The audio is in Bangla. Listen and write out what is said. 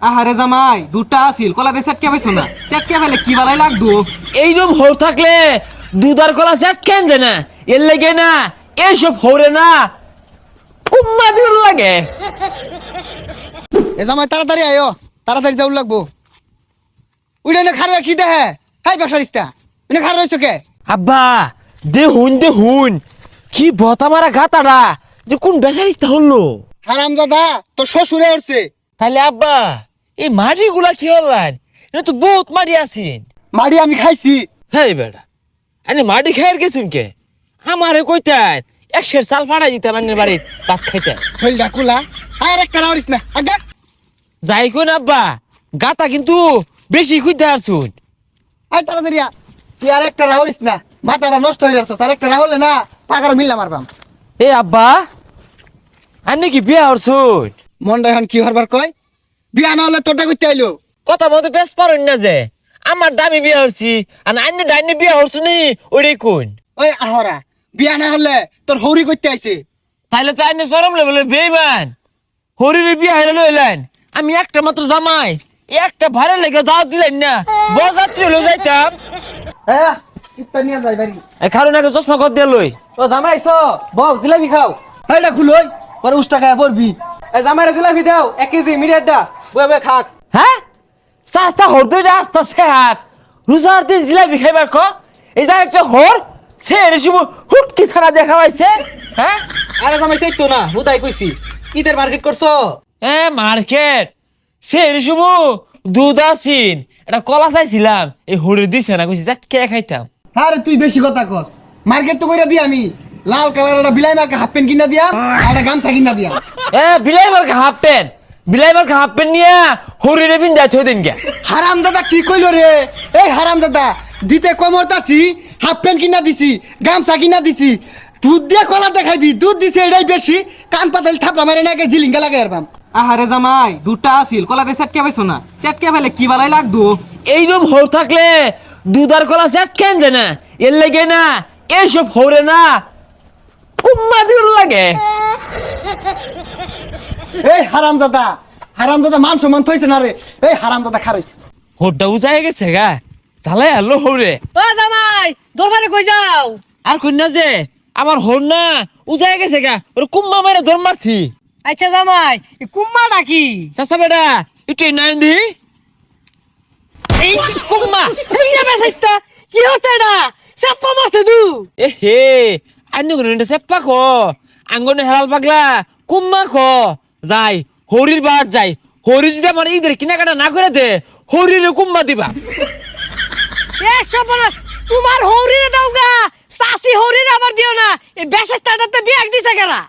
আহারে জামাই দুটা আছিল কলা দিয়ে চেটকে পাইছো না চেটকে ফেলে কি বালাই লাগতো এইরকম হৌ থাকলে দুধ আর কলা চেট কেন যায় না এর লাগে না এইসব হৌরে না কুম্মা দিন লাগে। এ জামাই তাড়াতাড়ি আয়ো, তাড়াতাড়ি যাও লাগবো। উইটা না খারো কি দেহে হাই বেসারিস্তা উনি খারো হইছো কে? আব্বা দেহুন কি বতা মারা গাতাটা যে কোন বেসারিস্তা হলো। হারামজাদা তোর শ্বশুরে উঠছে। তাহলে আব্বা এই মাটি গুলা কি হলেন এটা তো বহুত মাটি আছেন। মাড়ি আমি খাইছি। হ্যাঁ বেটা আরে মাটি খাইয়ের গেছুন কে আমারে কইতেন একশের চাল ফাড়াই দিতে মানে বাড়ি ভাত খাইতে শৈলটা কুলা আর একটা রাউরিস না আগে যাই কোন আব্বা গাতা কিন্তু বেশি খুঁজতে আসুন। আয় তাড়াতাড়ি আ। তুই আর একটা রাউরিস না, মাথাটা নষ্ট হয়ে যাচ্ছে। আর একটা রাহুলে না পাকারও মিললাম মারবাম। এ আব্বা আন্নি কি বিয়া হরছুন? মনটা এখন কি হরবার কয়? বিয়া না হলে তোরটা করতে আইলো। কথা বলতে বেশ পারেন না যে আমার দামি বিয়া হরছি আর আন্নি ডাইনি বিয়া হরছু নি ওইটাই কোন। ওই আহরা বিয়া না হলে তোর হৌরি করতে আইছে। তাইলে তো আন্নি সরম বলে বেইমান হরির বিয়া হইলে লইলেন আমি একটা মাত্র জামাই একটা ভাড়া লেগে দাওয়াত দিলেন না বরযাত্রী হলো যাইতাম। হ্যাঁ ইত্তা নিয়ে যাই বাড়ি। কারণ আগে চশমা কর দিয়ে লই ও জামাই আইছো বউ জিলাপি খাও এইটা খুলই পরে উষ্টা খায় পড়বি। এই জামাইরে জিলাপি দাও 1 কেজি মিডিয়ারটা বয়ে বয়ে খাক। হ্যাঁ চাষটা হর দুইটা আস্তা সেহাত রোজার দিন জিলাপি খাইবার ক এই যা একটা হর সে রেসিমু হুটকি ছাড়া দেখা পাইছে। হ্যাঁ আরে জামাই চাইতো না হুদাই কইছি ঈদের মার্কেট করছো? এ মার্কেট সে রেসিমু দুধ আসিন এটা কলা চাইছিলাম এই হরে দিছে না কইছি যা কে খাইতাম। আরে তুই বেশি কথা কস। মার্কেট তো কইরা দি আমি লাল কালার একটা বিলাই মার্কা হাফ প্যান্ট কিনা দিয়া আর একটা গামছা কিনা দিয়া। এ বিলাইবার হাফ প্যান্ট নিয়া হরিরে বিন দেয় থই দিন কে। হারামজাদা কি কইলো রে? এই হারামজাদা দিতে কমরতাছি, হাফ প্যান্ট কিনা দিছি, গামছা কিনা দিছি, দুধ দিয়ে কলা দেখাইবি। দুধ দিছে এটাই বেশি, কান পাতাল থাপড়া মারে না জিলিঙ্গা লাগাই আরবাম। আহারে জামাই দুটা আছিল কলা দিয়ে চেটকে পাইছো না চেটকে ফেলে কি বালাই লাগতো এইরকম হৌ থাকলে দুধ আর কলা চেট কেন যায় না এর লাগে না এইসব হৌরে না কুম্মা দিন লাগে। এই হারামজাদা মান সম্মান থইছে না রে। এই হারামজাদা খারাইছে। হোরটা উজায় গেছে গা ঝালাই আলো হৌরে। ও জামাই দোকানে কই যাও? আর কন্যা যে আমার হোর না উজায় গেছে গা ওর কুম্মা মারে ধর মারছি। আচ্ছা জামাই কুম্মাটা কি? চাচা বেটা একটু নাই দি এই কুম্মা এই যে বেসাইস্তা কি হচ্ছে এটা? চাপ্পা মারছে দু। এ হে আন্য কোনো সেপ্পা খ আঙ্গনে হেলাল পাগলা কুম্মা খ যাই হরির বাদ যাই হরি যদি আমার ঈদের কেনাকাটা না করে দে হরির কুম্মা দিবা। এ সবনাস তোমার হৌরিরে দাও গা চাষি হৌরিরে আবার দিও না। এই বেসাইস্তাটাতে বিয়াক দিছে কেরা?